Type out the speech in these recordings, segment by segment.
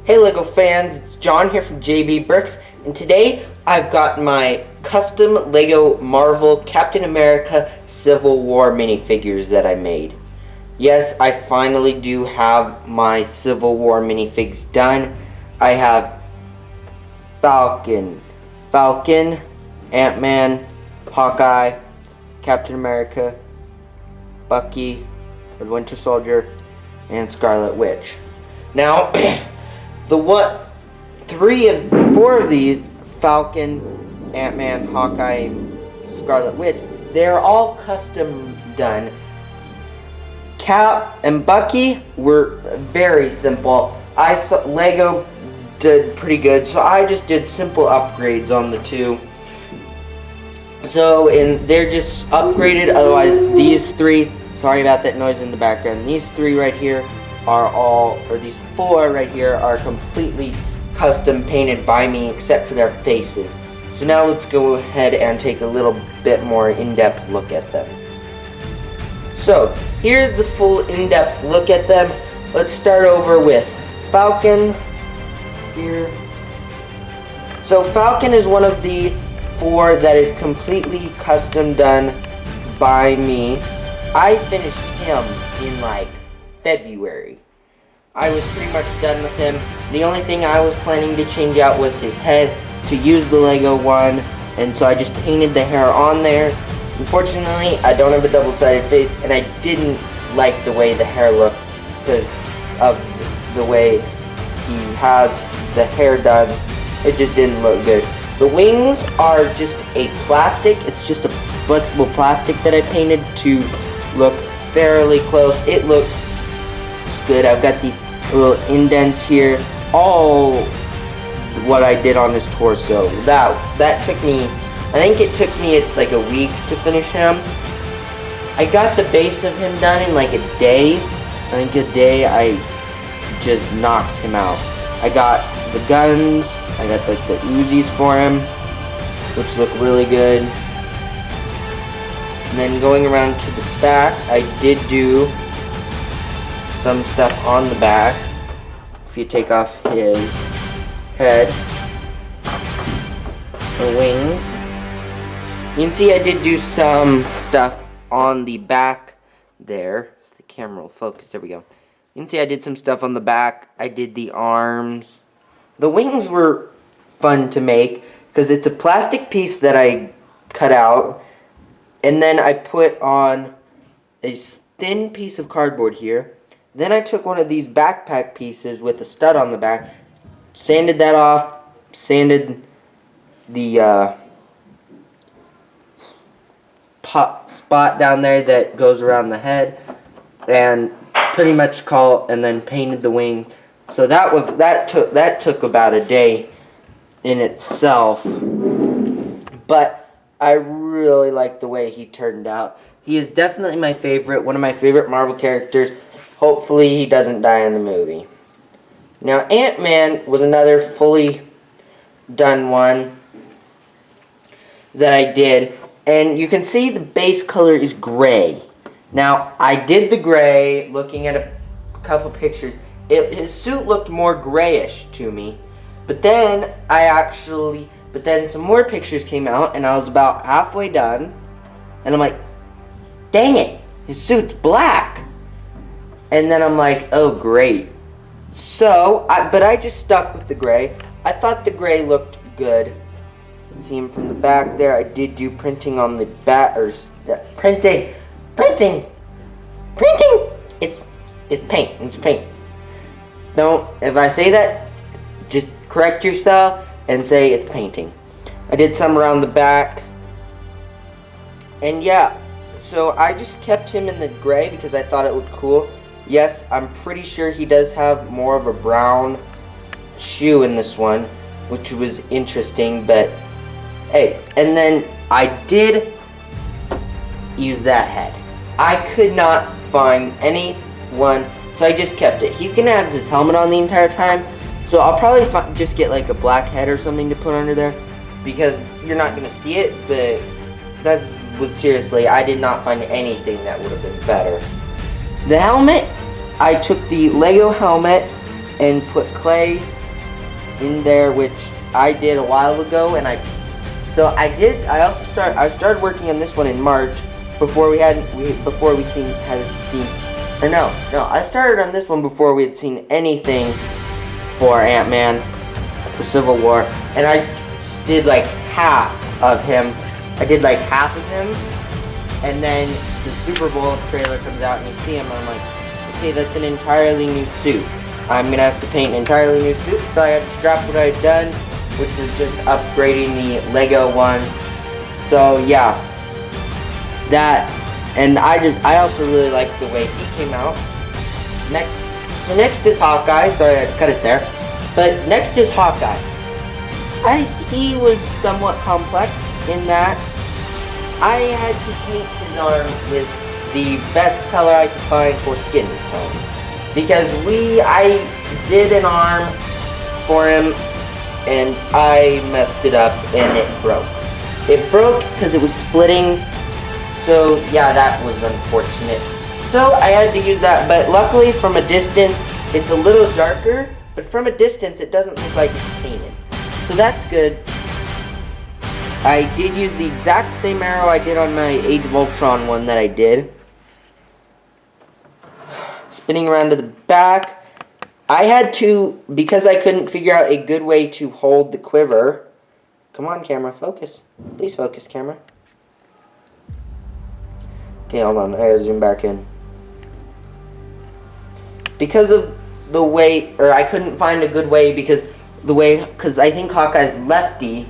Hey LEGO fans, it's John here from JB Bricks, and today I've got my custom LEGO Marvel Captain America Civil War minifigures that I made. Yes, I finally do have my Civil War minifigs done. I have Falcon, Ant-Man, Hawkeye, Captain America, Bucky, the Winter Soldier, and Scarlet Witch. Now, four of these, Falcon, Ant-Man, Hawkeye, and Scarlet Witch, they're all custom done. Cap and Bucky were very simple. LEGO did pretty good, so I just did simple upgrades on the two. They're just upgraded. Otherwise, these three, sorry about that noise in the background, these three right here these four right here are completely custom painted by me except for their faces. So now let's go ahead and take a little bit more in-depth look at them. So here's the full in-depth look at them. Let's start over with Falcon here. So Falcon is one of the four that is completely custom done by me. I finished him in like February. I was pretty much done with him. The only thing I was planning to change out was his head to use the LEGO one, and so I just painted the hair on there. Unfortunately, I don't have a double-sided face, and I didn't like the way the hair looked because of the way he has the hair done. It just didn't look good. The wings are just a plastic. It's just a flexible plastic that I painted to look fairly close. It looks good. I've got the little indents here. All what I did on his torso. That took me, I think it took me like a week to finish him. I got the base of him done in like a day. I think a day I just knocked him out. I got the guns. I got like the Uzis for him, which look really good. And then going around to the back, I did do some stuff on the back. If you take off his head, the wings, you can see I did do some stuff on the back there. If the camera will focus, there we go. You can see I did some stuff on the back. I did the arms. The wings were fun to make because it's a plastic piece that I cut out, and then I put on a thin piece of cardboard here. Then I took one of these backpack pieces with a stud on the back, sanded that off, sanded the spot down there that goes around the head, and pretty much and then painted the wing. So that took about a day in itself, but I really like the way he turned out. He is definitely my favorite, one of my favorite Marvel characters. Hopefully he doesn't die in the movie. Now Ant-Man was another fully done one that I did, and you can see the base color is gray. Now I did the gray looking at a couple pictures. His suit looked more grayish to me, but then some more pictures came out, and I was about halfway done, and I'm like, dang it, his suit's black. And then I'm like, oh great. So, but I just stuck with the gray. I thought the gray looked good. See him from the back there. I did do printing on the back, or printing. It's paint. It's paint. Don't, if I say that, just correct yourself and say it's painting. I did some around the back. And yeah, so I just kept him in the gray because I thought it looked cool. Yes, I'm pretty sure he does have more of a brown shoe in this one, which was interesting, but hey. And then I did use that head. I could not find anyone, so I just kept it. He's gonna have his helmet on the entire time, so I'll probably just get like a black head or something to put under there, because you're not gonna see it, but that was seriously, I did not find anything that would have been better. The helmet, I took the LEGO helmet and put clay in there, which I did a while ago, and I started working on this one in March before I started on this one before we had seen anything for Ant-Man, for Civil War, and I did like half of him. And then the Super Bowl trailer comes out and you see him, and I'm like, okay, that's an entirely new suit. I'm gonna have to paint an entirely new suit, so I had to scrap what I had done, which was just upgrading the Lego one. So yeah, that, and I also really like the way he came out. Next is Hawkeye. Sorry, I cut it there. But next is Hawkeye. He was somewhat complex in that I had to paint his arm with the best color I could find for skin tone. Because I did an arm for him and I messed it up and it broke. It broke because it was splitting. So yeah, that was unfortunate. So I had to use that, but luckily from a distance, it's a little darker, but from a distance, it doesn't look like it's painted. So that's good. I did use the exact same arrow I did on my Age of Ultron one that I did. Spinning around to the back. I had to, because I couldn't figure out a good way to hold the quiver. Come on, camera, focus. Please focus, camera. Okay, hold on, I gotta zoom back in. Because of the way, or I couldn't find a good way because I think Hawkeye's lefty.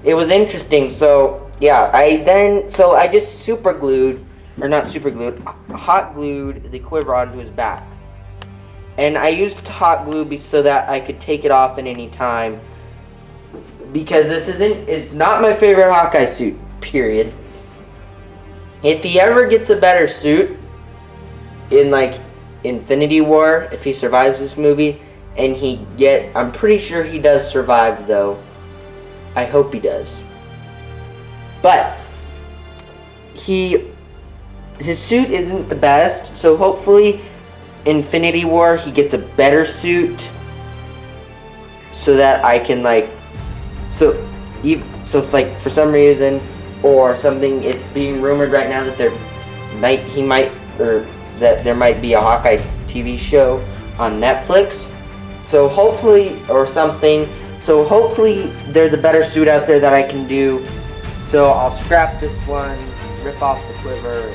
It was interesting, so yeah, I just hot glued the quiver onto his back. And I used hot glue so that I could take it off at any time. Because it's not my favorite Hawkeye suit, period. If he ever gets a better suit in like Infinity War, if he survives this movie, and I'm pretty sure he does survive though. I hope he does. But his suit isn't the best, so hopefully Infinity War he gets a better suit so that I can so if like for some reason or something, it's being rumored right now that there might be a Hawkeye TV show on Netflix. So hopefully there's a better suit out there that I can do. So I'll scrap this one, rip off the quiver.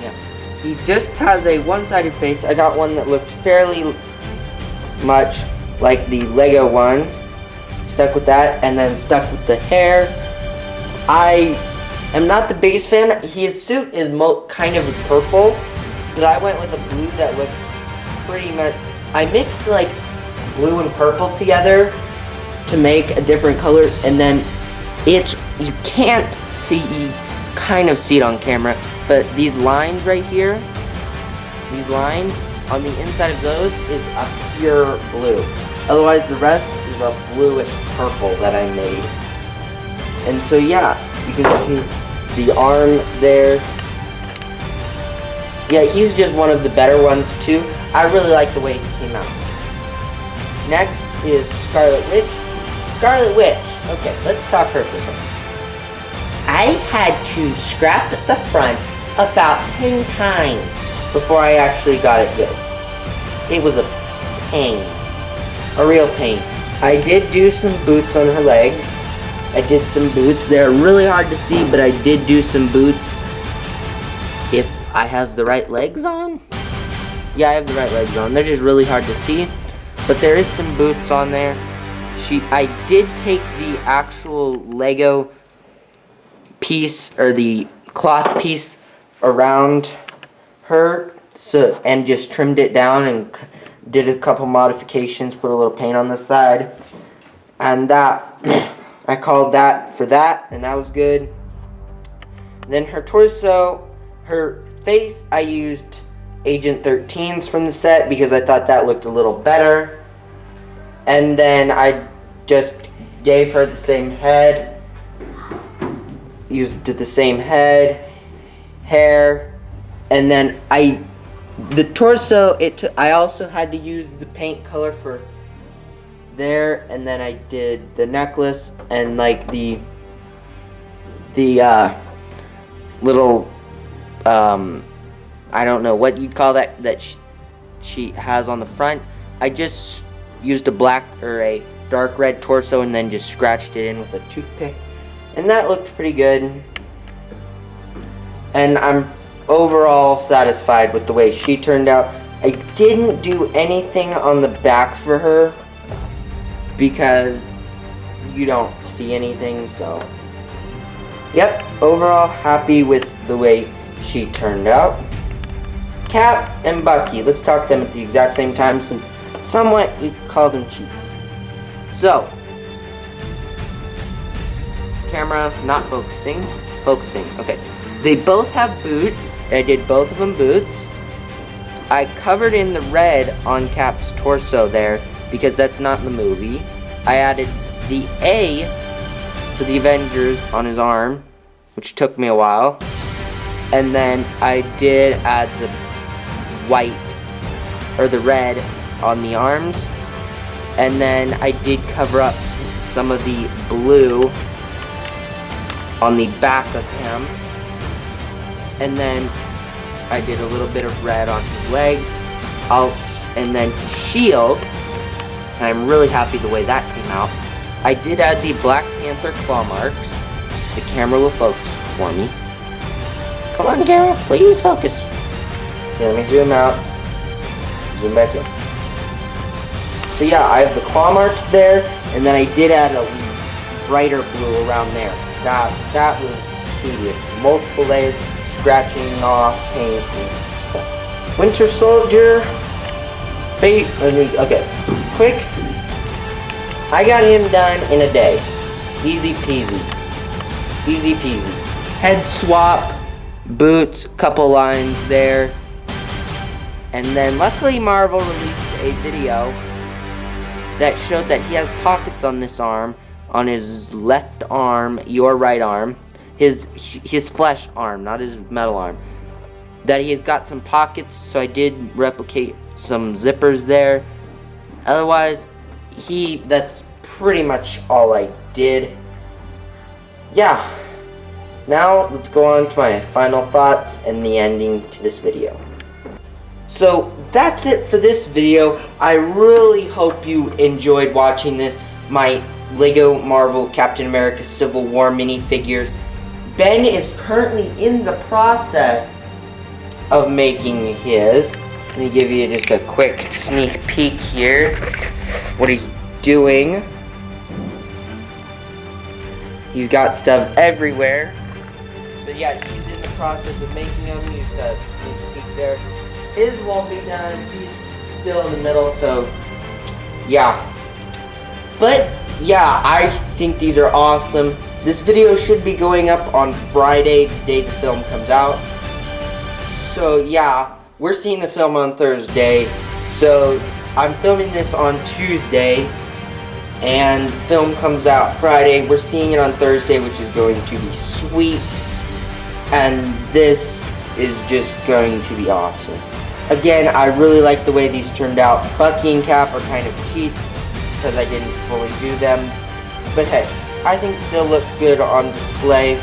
Yeah. He just has a one-sided face. I got one that looked fairly much like the Lego one. Stuck with that, and then stuck with the hair. I am not the biggest fan. His suit is kind of purple, but I went with a blue that looked pretty much. I mixed like blue and purple together to make a different color, and then you can't see, you kind of see it on camera, but these lines right here, these lines on the inside of those is a pure blue. Otherwise, the rest is a bluish purple that I made. And so yeah, you can see the arm there. Yeah, he's just one of the better ones too. I really like the way he came out. Next is Scarlet Witch. Scarlet Witch. Okay, let's talk her for a second. I had to scrap the front about 10 times before I actually got it good. It was a pain. A real pain. I did do some boots on her legs. I did some boots. They're really hard to see, but I did do some boots. If I have the right legs on? Yeah, I have the right legs on. They're just really hard to see. But there is some boots on there. I did take the actual Lego piece, or the cloth piece around her, and just trimmed it down and did a couple modifications, put a little paint on the side. And that, I called that for that, and that was good. Then her torso, her face, I used Agent 13's from the set because I thought that looked a little better. And then I just gave her the same head, used the same head, hair, and then the torso, I also had to use the paint color for there, and then I did the necklace and like the little I don't know what you'd call that she has on the front. I just used a black or a dark red torso and then just scratched it in with a toothpick, and that looked pretty good. And I'm overall satisfied with the way she turned out. I didn't do anything on the back for her because you don't see anything, so yep, overall happy with the way she turned out. Cap and Bucky, let's talk them at the exact same time since somewhat you call them cheats. So, camera not focusing, okay. They both have boots. I did both of them boots. I covered in the red on Cap's torso there because that's not in the movie. I added the A for the Avengers on his arm, which took me a while. And then I did add the white, or the red, on the arms. And then I did cover up some of the blue on the back of him. And then I did a little bit of red on his legs. And then his shield. And I'm really happy the way that came out. I did add the Black Panther claw marks. The camera will focus for me. Come on, camera, please focus. Okay, let me zoom out. Zoom back in. So yeah, I have the claw marks there, and then I did add a brighter blue around there. That was tedious. Multiple layers, scratching off, painting. Winter Soldier. Okay, quick. I got him done in a day. Easy peasy. Easy peasy. Head swap, boots, couple lines there. And then luckily Marvel released a video that showed that he has pockets on this arm, on his left arm, your right arm, his flesh arm, not his metal arm. That he has got some pockets, so I did replicate some zippers there. Otherwise, that's pretty much all I did. Yeah. Now, let's go on to my final thoughts and the ending to this video. So, that's it for this video. I really hope you enjoyed watching this. My Lego Marvel Captain America Civil War minifigures. Ben is currently in the process of making his. Let me give you just a quick sneak peek here. What he's doing. He's got stuff everywhere. But yeah, he's in the process of making them. He's got a sneak peek there. His won't be done. He's still in the middle, so yeah. But yeah, I think these are awesome. This video should be going up on Friday, the day the film comes out. So yeah, we're seeing the film on Thursday. So I'm filming this on Tuesday, and film comes out Friday. We're seeing it on Thursday, which is going to be sweet. And this is just going to be awesome. Again, I really like the way these turned out. Bucky and Cap are kind of cheats because I didn't fully do them. But hey, I think they'll look good on display.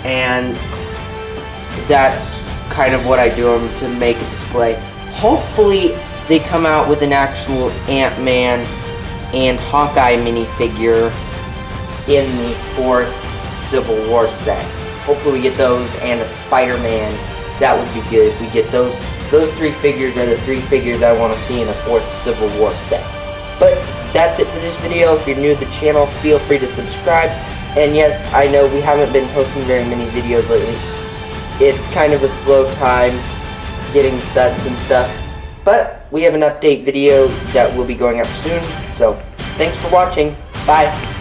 And that's kind of what I do them to make a display. Hopefully they come out with an actual Ant-Man and Hawkeye minifigure in the 4th Civil War set. Hopefully we get those and a Spider-Man. That would be good if we get those. Those 3 figures are the 3 figures I want to see in a 4th Civil War set. But that's it for this video. If you're new to the channel, feel free to subscribe. And yes, I know we haven't been posting very many videos lately. It's kind of a slow time getting sets and stuff. But we have an update video that will be going up soon. So, thanks for watching. Bye.